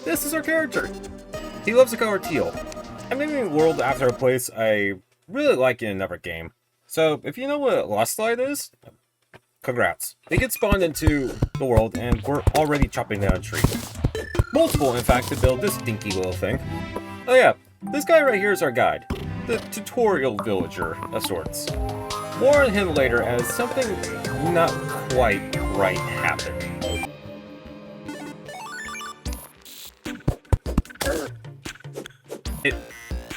this is our character. He loves the color teal. I'm naming the world after a place I really like in another game. So, if you know what Lustlight is, congrats. They get spawned into the world, and we're already chopping down a tree. Multiple, in fact, to build this dinky little thing. Oh yeah, this guy right here is our guide. The tutorial villager of sorts. More on him later as something not quite right happened.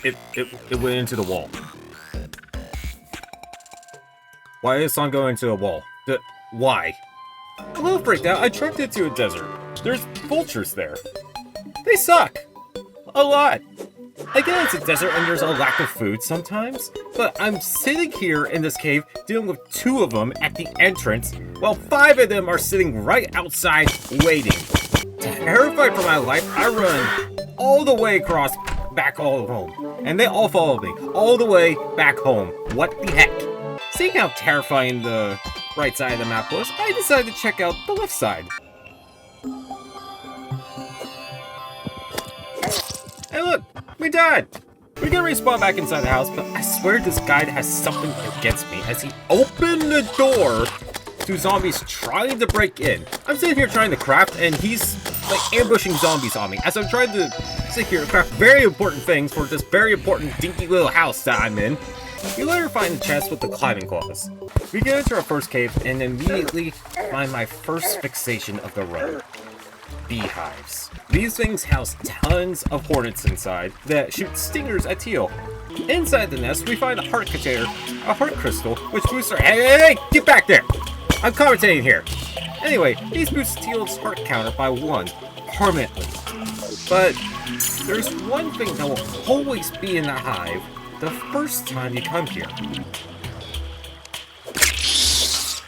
It went into the wall. Why is Son going into a wall? Why? A little freaked out, I trucked it to a desert. There's vultures there. They suck. A lot. I get it's a desert and there's a lack of food sometimes, but I'm sitting here in this cave dealing with 2 of them at the entrance, while 5 of them are sitting right outside waiting. Terrified for my life, I run all the way across back all home, and they all follow me all the way back home. What the heck? Seeing how terrifying the right side of the map was, I decided to check out the left side. Hey look, we died! We can respawn back inside the house, but I swear this guide has something against me as he opened the door to zombies trying to break in. I'm sitting here trying to craft, and he's like ambushing zombies on me as I'm trying to sit here and craft very important things for this very important dinky little house that I'm in. We later find the chest with the climbing claws. We get into our first cave and immediately find my first fixation of the road. Beehives. These things house tons of hornets inside that shoot stingers at teal. Inside the nest, we find a heart container, a heart crystal, which boosts our— Hey, get back there! I'm commentating here. Anyway, these boost teal's heart counter by 1, permanently. But there's one thing that will always be in the hive the first time you come here.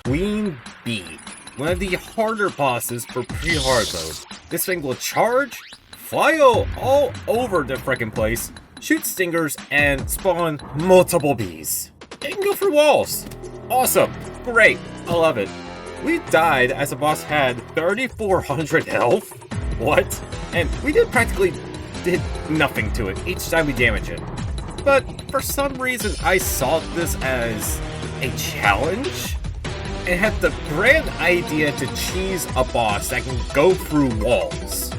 Queen Bee. One of the harder bosses for pre-hard mode. This thing will charge, fly all over the frickin' place, shoot stingers, and spawn multiple bees. It can go through walls. Awesome. Great. I love it. We died as the boss had 3,400 health. What? And we did nothing to it each time we damage it. But for some reason I saw this as a challenge. It had the grand idea to cheese a boss that can go through walls.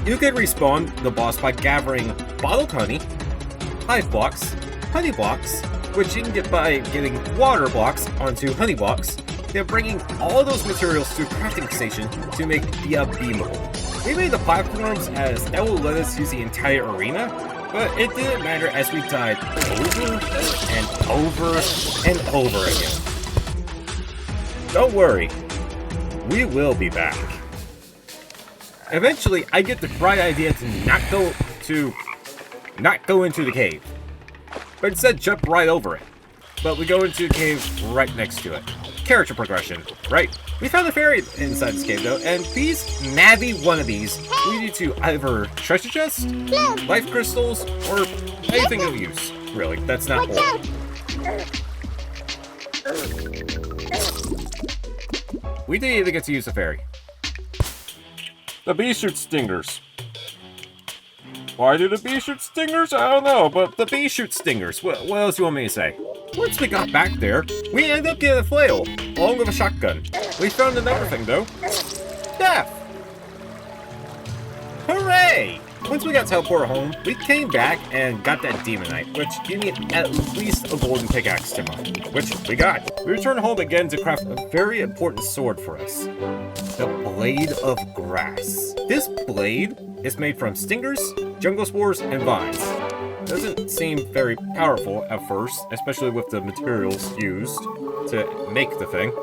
You can respawn the boss by gathering bottled honey, hive blocks, honey blocks, which you can get by getting water blocks onto honey blocks, then bringing all those materials to a crafting station to make the bee mold. We made the platforms as that will let us use the entire arena, but it didn't matter as we died over and over and over again. Don't worry, we will be back. Eventually, I get the bright idea to not go into the cave, but instead jump right over it. But we go into the cave right next to it. Character progression, right? We found a fairy inside this cave though, and these nabby wannabes lead you to either treasure chest, life crystals, or anything of use. Really, that's not all. We didn't even get to use the fairy. The bee shoots stingers. Why do the bee shoot stingers? I don't know, but the bee shoots stingers. What else do you want me to say? Once we got back there, we ended up getting a flail, along with a shotgun. We found another thing though. Death! Hooray! Once we got teleported home, we came back and got that demonite, which gave me at least a golden pickaxe to mine, which we got. We returned home again to craft a very important sword for us. The Blade of Grass. This blade is made from stingers, jungle spores, and vines. Doesn't seem very powerful at first, especially with the materials used to make the thing.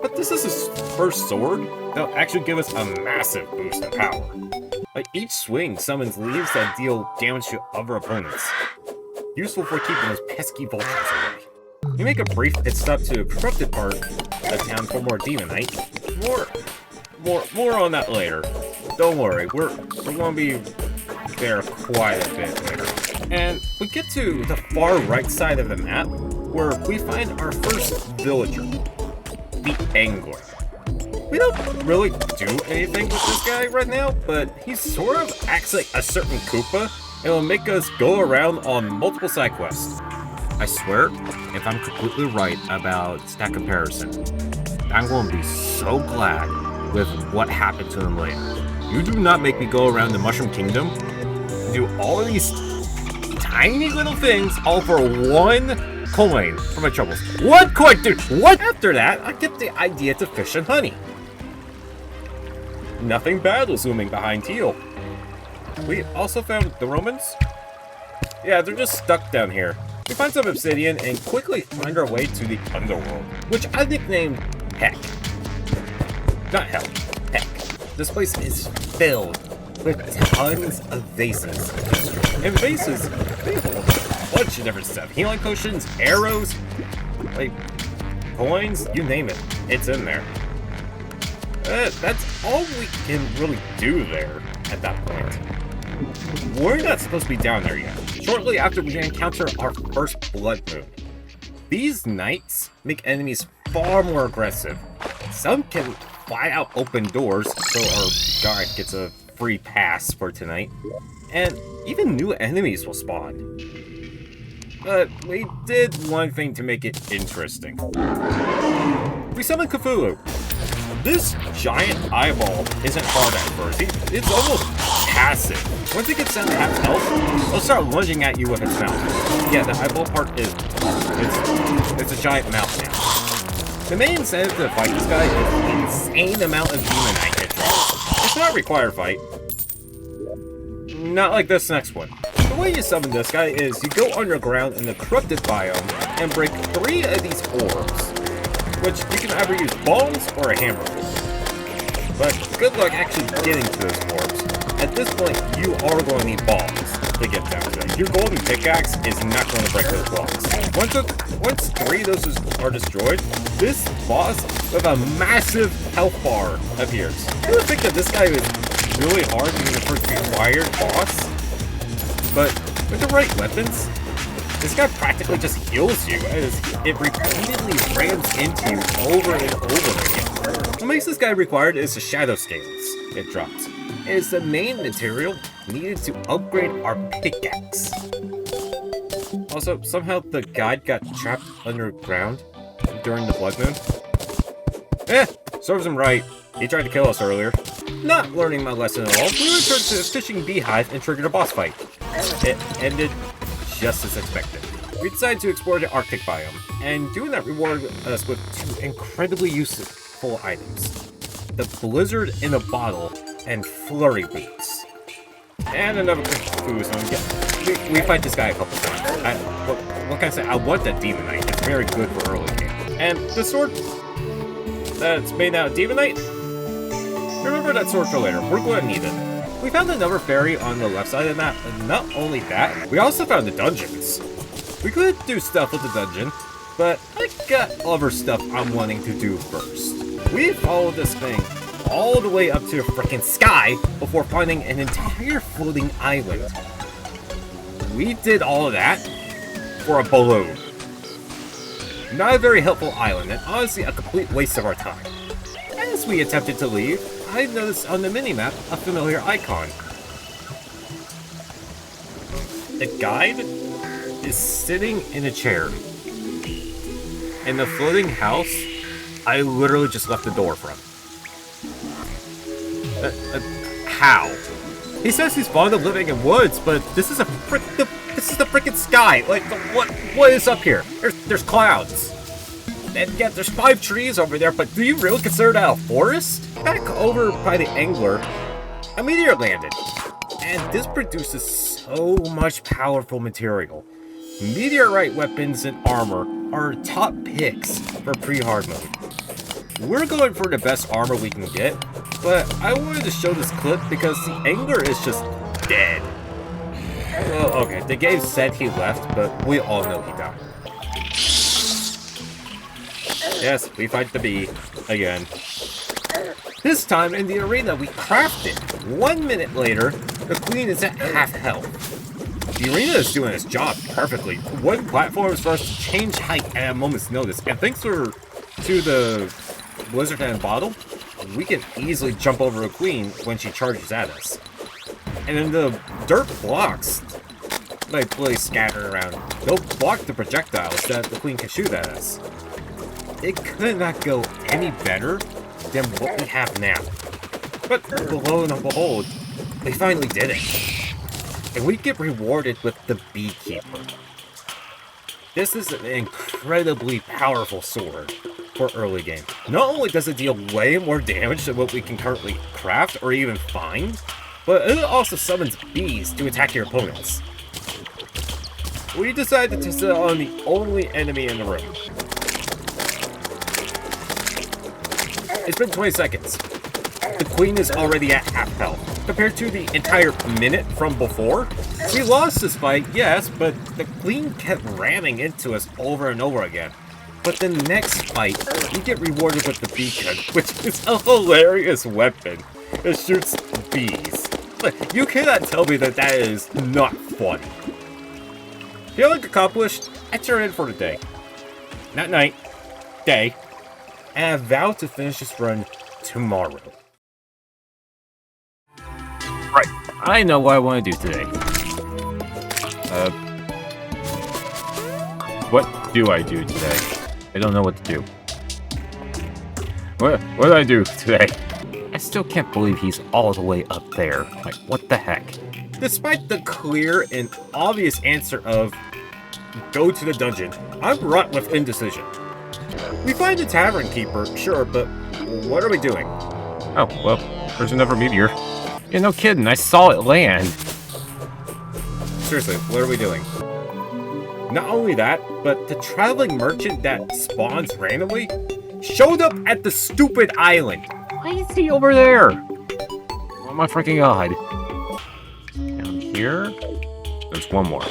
But this is his first sword that'll actually give us a massive boost in power. Like each swing summons leaves that deal damage to other opponents. Useful for keeping those pesky vultures away. You make a brief pit stop to a corrupted part of the town for more demonite. More on that later. Don't worry, we're gonna be there quite a bit later. And we get to the far right side of the map, where we find our first villager, the Angler. We don't really do anything with this guy right now, but he sort of acts like a certain Koopa and will make us go around on multiple side quests. I swear, if I'm completely right about that comparison, I'm going to be so glad with what happened to him later. You do not make me go around the Mushroom Kingdom and do all of these tiny little things all for one coin for my troubles. One coin, dude! What? After that, I get the idea to fish and honey. Nothing bad was looming behind Teal. We also found the Romans. Yeah, they're just stuck down here. We find some obsidian and quickly find our way to the underworld, which I nicknamed Heck. Not Hell, Heck. This place is filled with tons of vases. And vases, they hold a bunch of different stuff. Healing potions, arrows, like coins, you name it, it's in there. That's all we can really do there at that point. We're not supposed to be down there yet. Shortly after we encounter our first blood moon. These knights make enemies far more aggressive. Some can fly out open doors, so our guard gets a free pass for tonight. And even new enemies will spawn. But we did one thing to make it interesting. We summoned Cthulhu. This giant eyeball isn't hard at first. It's almost passive. Once it gets down to half health, it'll start lunging at you with its mouth. Yeah, the eyeball part is it's a giant mouth now. The main incentive to fight this guy is the insane amount of demonite it drops. It's not a required fight. Not like this next one. The way you summon this guy is you go underground in the corrupted biome and break 3 of these orbs, which you can either use bombs or a hammer. But good luck actually getting to those orbs. At this point, you are going to need bombs to get down to them. Your golden pickaxe is not going to break those blocks. Once 3 of those are destroyed, this boss with a massive health bar appears. You would think that this guy is really hard to be the first required boss, but with the right weapons, this guy practically just heals you as it repeatedly rams into you over and over again. What makes this guy required is the shadow scales it drops. It is the main material needed to upgrade our pickaxe. Also, somehow the guide got trapped underground during the blood moon. Serves him right. He tried to kill us earlier. Not learning my lesson at all, we returned to the fishing beehive and triggered a boss fight. It ended just as expected. We decided to explore the Arctic biome, and doing that rewarded us with 2 incredibly useful items. The Blizzard in a Bottle and Flurry Boots. And another quick food, so we fight this guy a couple times. What can I say? I want that Demonite. It's very good for early game. And the sword that's made out of Demonite? Remember that sword for later. We're going to need it. We found another fairy on the left side of the map, and not only that, we also found the dungeons. We could do stuff with the dungeon, but I got other stuff I'm wanting to do first. We followed this thing all the way up to the frickin' sky before finding an entire floating island. We did all of that for a balloon. Not a very helpful island, and honestly a complete waste of our time. As we attempted to leave, I noticed on the minimap a familiar icon. The guide is sitting in a chair. And the floating house, I literally just left the door from. How? He says he's fond of living in woods, but this is the frickin' sky. Like, what is up here? There's clouds. And yet there's 5 trees over there, but do you really consider that a forest? Back over by the angler, a meteor landed. And this produces so much powerful material. Meteorite weapons and armor are top picks for pre-hard mode. We're going for the best armor we can get, but I wanted to show this clip because the angler is just dead. Well, okay, the game said he left, but we all know he died. Yes, we fight the bee again. This time in the arena we crafted. 1 minute later, the queen is at half health. The arena is doing its job perfectly. 1 platform is for us to change height at a moment's notice, and thanks to the Blizzard and Bottle, we can easily jump over a queen when she charges at us. And then the dirt blocks, like really scattered around, they'll block the projectiles that the queen can shoot at us. It could not go any better than what we have now. But lo and behold, they finally did it. And we get rewarded with the Beekeeper. This is an incredibly powerful sword for early game. Not only does it deal way more damage than what we can currently craft or even find, but it also summons bees to attack your opponents. We decided to test it on the only enemy in the room. It's been 20 seconds. The queen is already at half health, compared to the entire minute from before. We lost this fight, yes, but the queen kept ramming into us over and over again. But the next fight, we get rewarded with the beacon, which is a hilarious weapon. It shoots bees. Like, you cannot tell me that that is not funny. Feeling accomplished, I turn in for the day. Not night, day. And I vow to finish this run tomorrow. Right, I know what I want to do today. What do I do today? I don't know what to do. What do I do today? I still can't believe he's all the way up there. Like, what the heck? Despite the clear and obvious answer of go to the dungeon, I'm wrought with indecision. We find a tavern keeper, sure, but what are we doing? Oh, well, there's another meteor. Yeah, no kidding, I saw it land. Seriously, what are we doing? Not only that, but the traveling merchant that spawns randomly showed up at the stupid island. Why is he over there? Oh my freaking god. Down here, there's one more.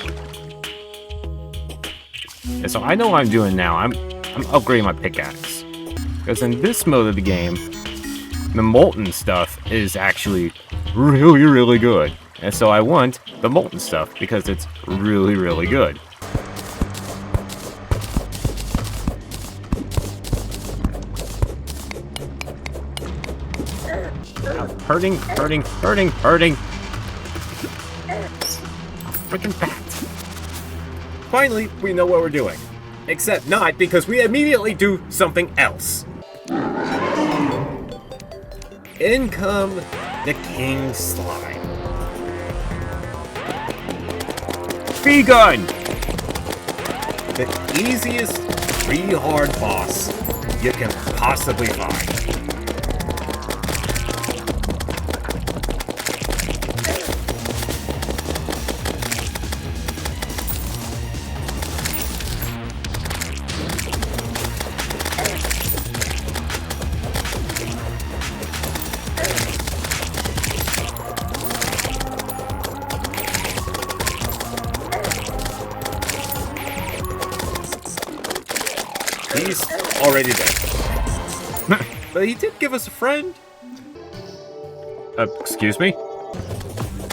Yeah, so I know what I'm doing now. I'm upgrading my pickaxe. Because in this mode of the game, the molten stuff is actually really, really good. And so I want the molten stuff because it's really, really good. Hurting. Freaking bat. Finally, we know what we're doing. Except not, because we immediately do something else. In come the King Slime. Begun! The easiest 3-hard boss you can possibly find. He's already dead. But he did give us a friend. Excuse me?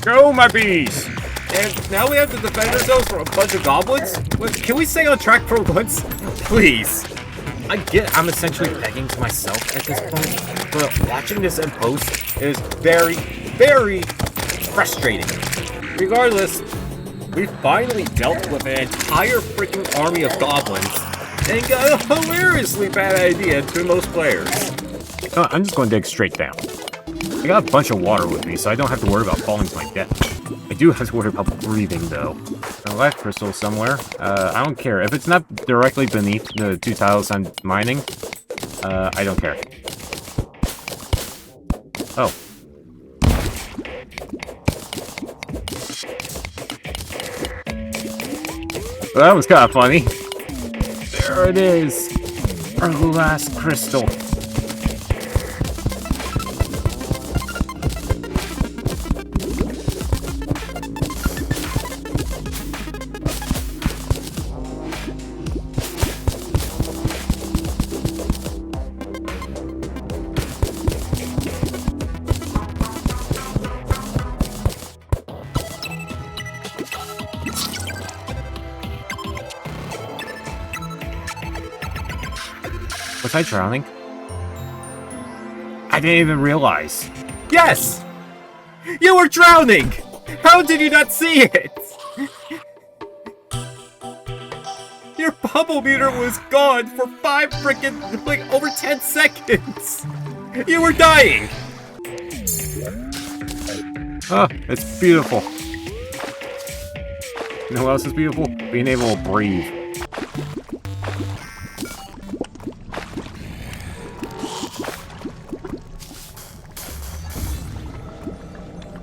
Go, my bees! And now we have to defend ourselves from a bunch of goblins? Can we stay on track for once? Please. I get I'm essentially begging to myself at this point, but watching this in post is very, very frustrating. Regardless, we finally dealt with an entire freaking army of goblins and got a hilariously bad idea to most players. I'm just going to dig straight down. I got a bunch of water with me, so I don't have to worry about falling to my death. I do have to worry about breathing, though. A life crystal somewhere. I don't care. If it's not directly beneath the 2 tiles I'm mining, I don't care. Oh. Well, that was kind of funny. There it is. Our last crystal. Was I drowning? I didn't even realize. Yes! You were drowning! How did you not see it? Your bubble meter was gone for over 10 seconds! You were dying! Oh, it's beautiful. You know what else is beautiful? Being able to breathe.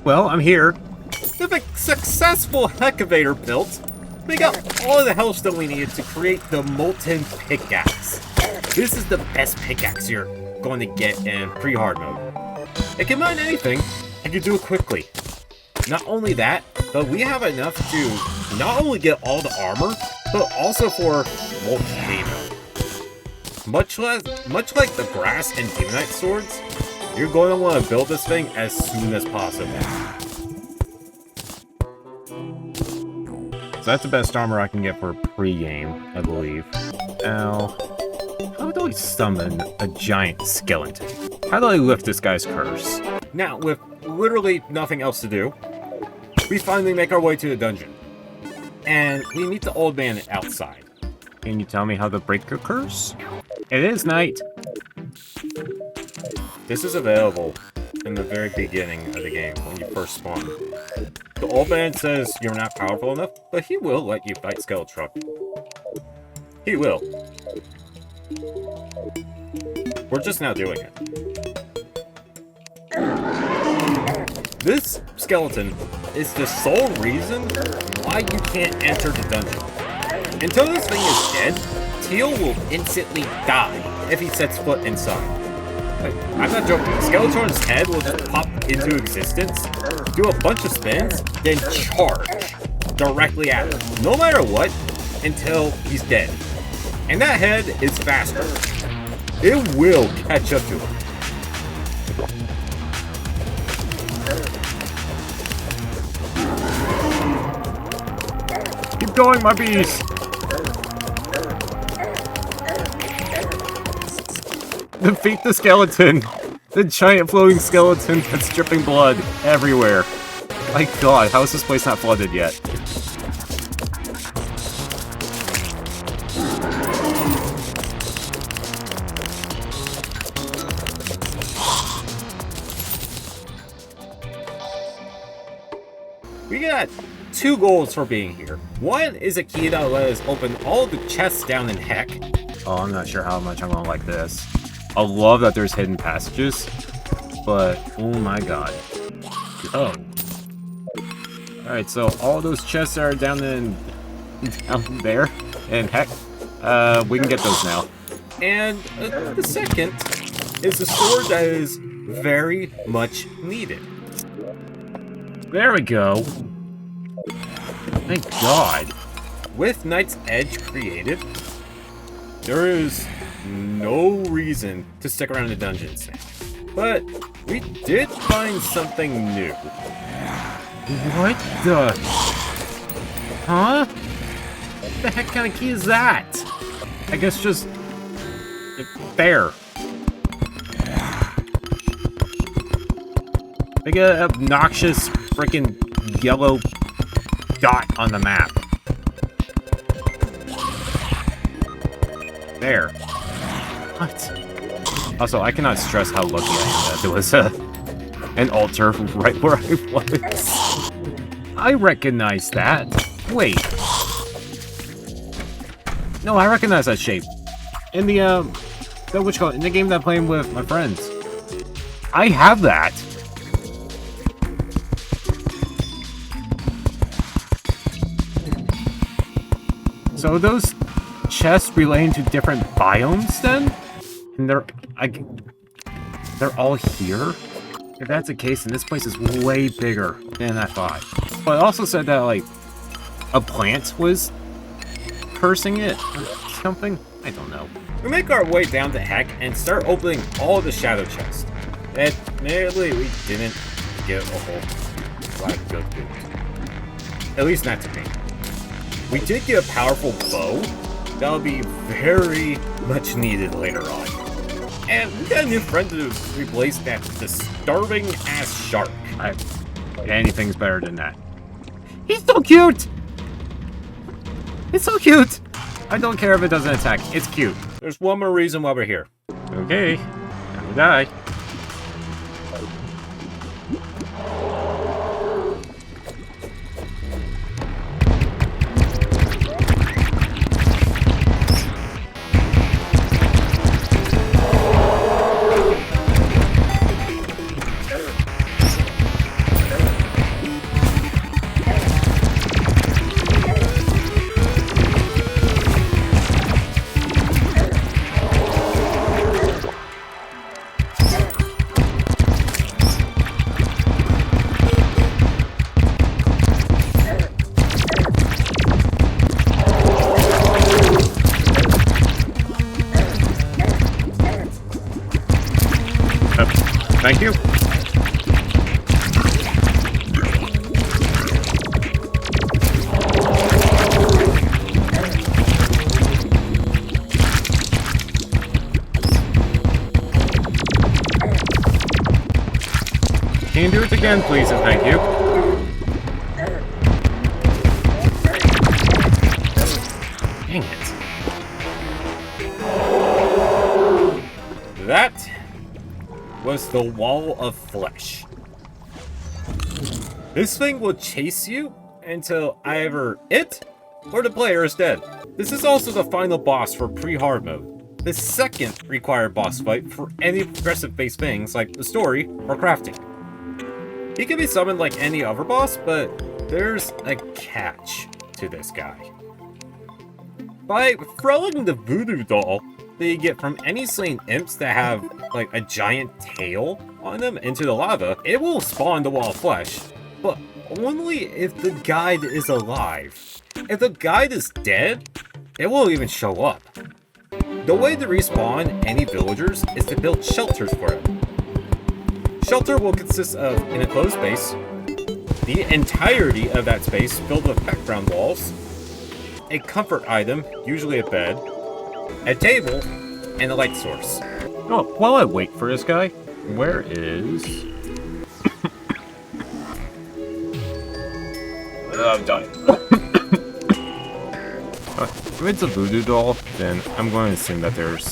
Well, I'm here. With a successful excavator built, we got all of the hellstone we needed to create the molten pickaxe. This is the best pickaxe you're going to get in pre-hard mode. It can mine anything, and you do it quickly. Not only that, but we have enough to not only get all the armor, but also for volcano. Much like the brass and demonite swords, you're going to want to build this thing as soon as possible. So that's the best armor I can get for pre-game, I believe. Now, how do I summon a giant skeleton? How do I lift this guy's curse? Now, with literally nothing else to do, we finally make our way to the dungeon. And we meet the old man outside. Can you tell me how to break your curse? It is night. This is available in the very beginning of the game, when you first spawn. The old man says you're not powerful enough, but he will let you fight Skeletron. He will. We're just now doing it. This skeleton is the sole reason why you can't enter the dungeon. Until this thing is dead, Teal will instantly die if he sets foot inside. I'm not joking. Skeletron's head will just pop into existence, do a bunch of spins, then charge directly at him, no matter what, until he's dead. And that head is faster. It will catch up to him. Keep going, my beast! Defeat the skeleton! The giant floating skeleton that's dripping blood everywhere. My god, how is this place not flooded yet? We got 2 goals for being here. One is a key that'll let us open all the chests down in Heck. Oh, I'm not sure how much I'm gonna like this. I love that there's hidden passages, but oh my god. Oh. Alright, so all those chests are down there, and Heck, we can get those now. And the second is a sword that is very much needed. There we go. Thank God. With Knight's Edge created, there is no reason to stick around the dungeons now. But we did find something new. What the? Huh? What the heck kind of key is that? I guess just there. Like an obnoxious freaking yellow dot on the map. There. What? Also, I cannot stress how lucky I am that there was an altar right where I was. I recognize that. Wait. No, I recognize that shape. In the in the game that I'm playing with my friends. I have that. So those chests relating to different biomes then? And they're all here? If that's the case, then this place is way bigger than I thought. But it also said that, like, a plant was cursing it or something? I don't know. We make our way down to Heck and start opening all the shadow chests. Admittedly, we didn't get a whole lot of good loot. At least not to me. We did get a powerful bow that'll be very much needed later on. And we got a new friend to replace that disturbing-ass shark. Anything's better than that. He's so cute! It's so cute! I don't care if it doesn't attack. It's cute. There's one more reason why we're here. Okay. Time to die. Thank you. Can you do it again, please, and thank you? Dang it. That was the wall of flesh. This thing will chase you until either it or the player is dead. This is also the final boss for pre-hard mode. The second required boss fight for any progressive-based things like the story or crafting. He can be summoned like any other boss, but there's a catch to this guy. By throwing the voodoo doll that you get from any slain imps that have like a giant tail on them into the lava, it will spawn the wall of flesh, but only if the guide is alive. If the guide is dead, it won't even show up. The way to respawn any villagers is to build shelters for them. Shelter will consist of an enclosed space, the entirety of that space filled with background walls, a comfort item, usually a bed, a table, and a light source. Oh, while I wait for this guy, where is... I'm dying. If it's a voodoo doll, then I'm going to assume that there's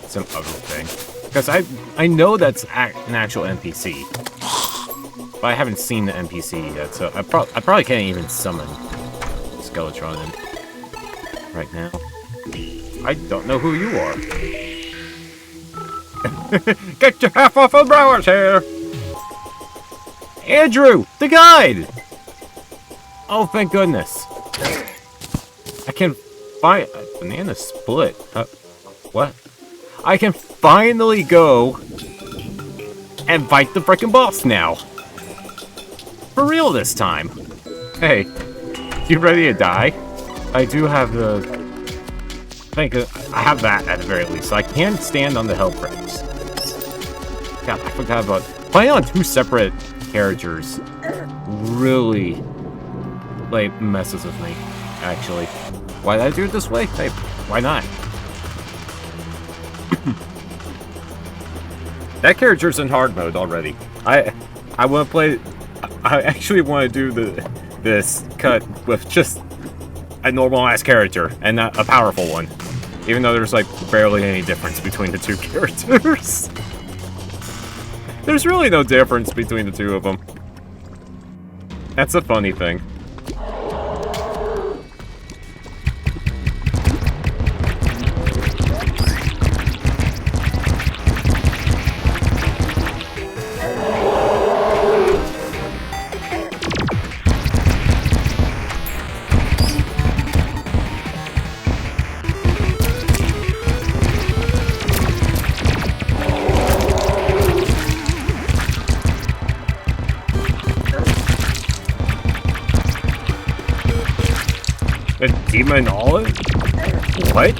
some other thing. Because I know that's an actual NPC. But I haven't seen the NPC yet, so I probably can't even summon Skeletron right now. I don't know who you are. Get your half off of Brower's hair! Andrew! The guide! Oh, thank goodness. I can find... Banana split. What? I can finally go and fight the frickin' boss now. For real this time. Hey, you ready to die? I do have the... I have that at the very least, so I can stand on the hell bricks. God, I forgot about... Playing on two separate characters really, like, messes with me, actually. Why did I do it this way? Hey, why not? That character's in hard mode already. I want to play... I actually want to do this cut with just a normal-ass character, and not a powerful one. Even though there's, like, barely any difference between the two characters. There's really no difference between the two of them. That's a funny thing. A demon olive? What?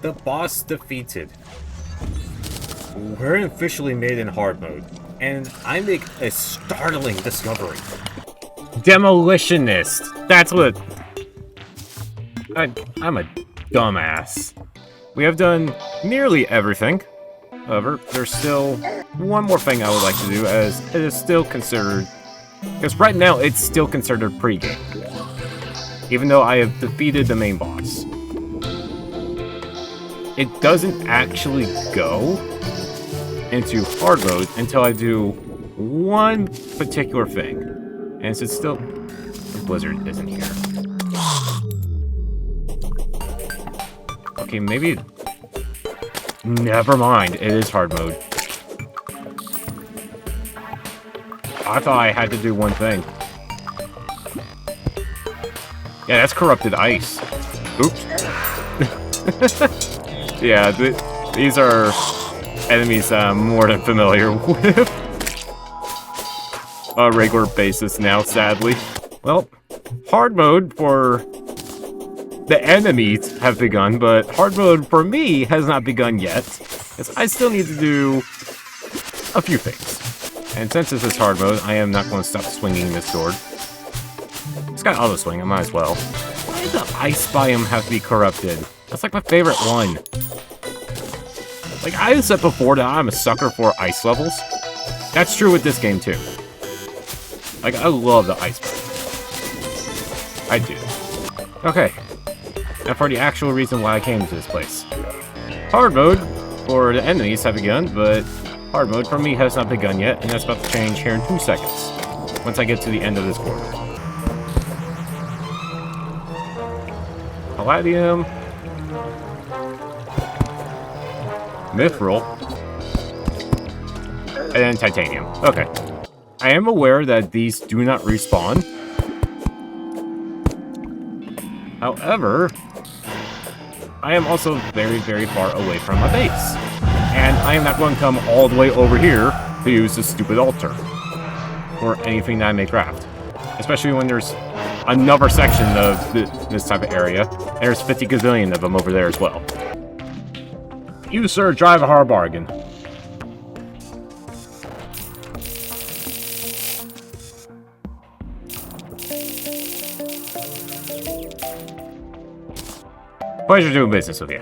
The boss defeated. We're officially made in hard mode, and I make a startling discovery. Demolitionist! That's what... I'm a dumbass. We have done nearly everything. However, there's still one more thing I would like to do, as it is still considered... Because right now, it's still considered pre-game. Even though I have defeated the main boss. It doesn't actually go into hard mode until I do one particular thing. And since still... The blizzard isn't here. Okay, maybe... Never mind, it is hard mode. I thought I had to do one thing. Yeah, that's corrupted ice. Oops. Yeah, these are enemies I'm more than familiar with. On a regular basis now, sadly. Well, hard mode for the enemies have begun, but hard mode for me has not begun yet. Because I still need to do a few things. And since this is hard mode, I am not going to stop swinging this sword. It's got auto swing, I might as well. Why does the ice biome have to be corrupted? That's like my favorite one. Like, I said before that I'm a sucker for ice levels. That's true with this game, too. Like, I love the ice biome. I do. Okay. Now for the actual reason why I came to this place. Hard mode for the enemies have begun, but hard mode for me has not begun yet, and that's about to change here in 2 seconds. Once I get to the end of this corridor. Palladium. Mithril. And then titanium. Okay. I am aware that these do not respawn. However, I am also very, very far away from my base. And I am not going to come all the way over here to use this stupid altar. Or anything that I may craft. Especially when there's another section of this type of area. And there's 50 gazillion of them over there as well. You, sir, drive a hard bargain. Pleasure doing business with you.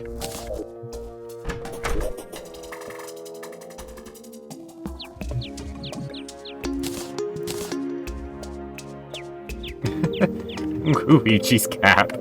Luigi's cap.